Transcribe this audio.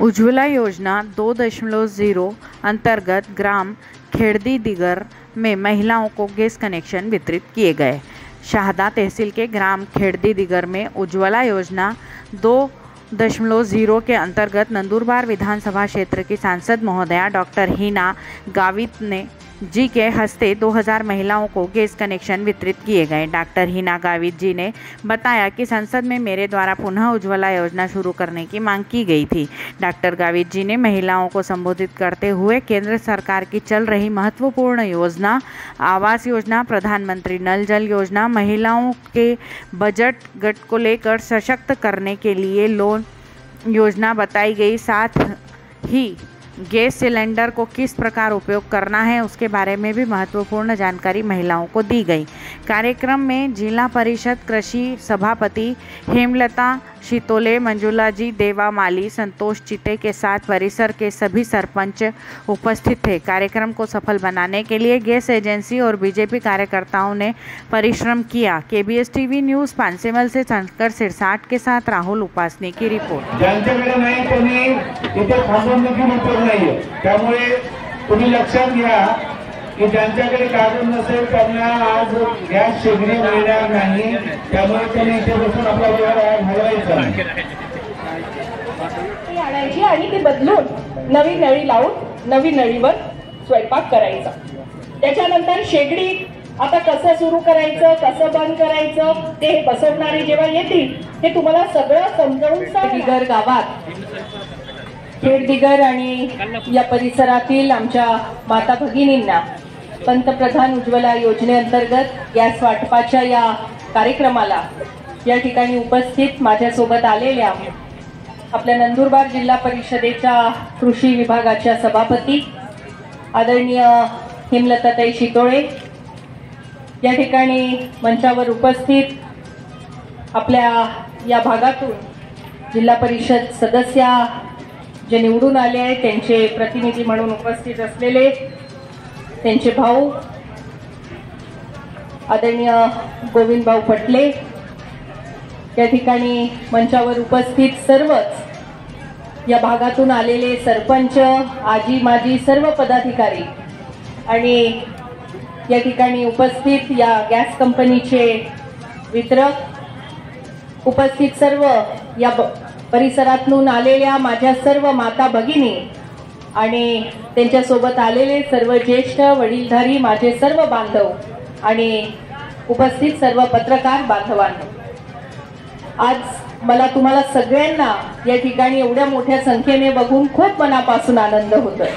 उज्ज्वला योजना 2.0 अंतर्गत ग्राम खेड़दी दिगर में महिलाओं को गैस कनेक्शन वितरित किए गए। शाहदा तहसील के ग्राम खेड़दी दिगर में उज्ज्वला योजना 2.0 के अंतर्गत नंदुरबार विधानसभा क्षेत्र की सांसद महोदया डॉक्टर हिना गावित जी के हस्ते 2000 महिलाओं को गैस कनेक्शन वितरित किए गए। डॉक्टर हिना गावित जी ने बताया कि संसद में मेरे द्वारा पुनः उज्ज्वला योजना शुरू करने की मांग की गई थी। डॉक्टर गावित जी ने महिलाओं को संबोधित करते हुए केंद्र सरकार की चल रही महत्वपूर्ण योजना आवास योजना, प्रधानमंत्री नल जल योजना, महिलाओं के बजट गट को लेकर सशक्त करने के लिए लोन योजना बताई गई। साथ ही गैस सिलेंडर को किस प्रकार उपयोग करना है उसके बारे में भी महत्वपूर्ण जानकारी महिलाओं को दी गई। कार्यक्रम में जिला परिषद कृषि सभापति हेमलता शितोले, मंजुला जी देवा माली, संतोष चिते के साथ परिसर के सभी सरपंच उपस्थित थे। कार्यक्रम को सफल बनाने के लिए गैस एजेंसी और बीजेपी कार्यकर्ताओं ने परिश्रम किया। केबीएस टीवी न्यूज पानसेमल से शंकर सिरसाट के साथ राहुल उपासनी की रिपोर्ट। त्यामुळे तुम्ही लक्षात घ्या की ज्यांच्याकडे कागद नसेल त्यांना आज गॅस शेगडी मिळणार नाही। त्यामुळे त्यांनी इथे बसून आपला वेळ घालवायचा आणायची आणि ती बदलून नवी नळी लावून नवी नळीवर स्वयंपाक करायचा। त्याच्यानंतर शेगडी आता कसं सुरू करायचं, कसं बंद करायचं ते बसवणारे जेव्हा येतील ते तुम्हाला सगळं समजावून सांगणार। गावात खेड़दिगर आणि या परिसरातील आमच्या माता भगिनींना पंतप्रधान उज्ज्वला योजनेअंतर्गत गॅस वाटपाच्या या कार्यक्रमाला या ठिकाणी उपस्थित माझ्यासोबत आलेल्या आपल्या नंदुरबार जिल्हा परिषदेच्या कृषी विभागाच्या सभापती आदरणीय हेमलताताई शितोळे, या ठिकाणी मंचावर उपस्थित आपल्या या भागातून जिल्हा परिषद सदस्य जे निवडून आले आहेत त्यांचे प्रतिनिधी म्हणून उपस्थित असलेले त्यांचे भाऊ आदरणीय गोविंद भाऊ पटले, या ठिकाणी मंचावर उपस्थित सर्वच या भागातून आलेले सरपंच, आजी माजी सर्व पदाधिकारी आणि या ठिकाणी उपस्थित या गॅस कंपनीचे वितरक, उपस्थित सर्व या परिसरातून आलेल्या माझ्या सर्व माता भगिनी आणि त्यांच्यासोबत आलेले सर्व ज्येष्ठ वडीलधारी माझे सर्व बांधव आणि उपस्थित सर्व पत्रकार बांधवांनो, आज मला तुम्हाला सगळ्यांना या ठिकाणी एवढ्या मोठ्या संख्येने बघून खूप मनापासून आनंद होतोय।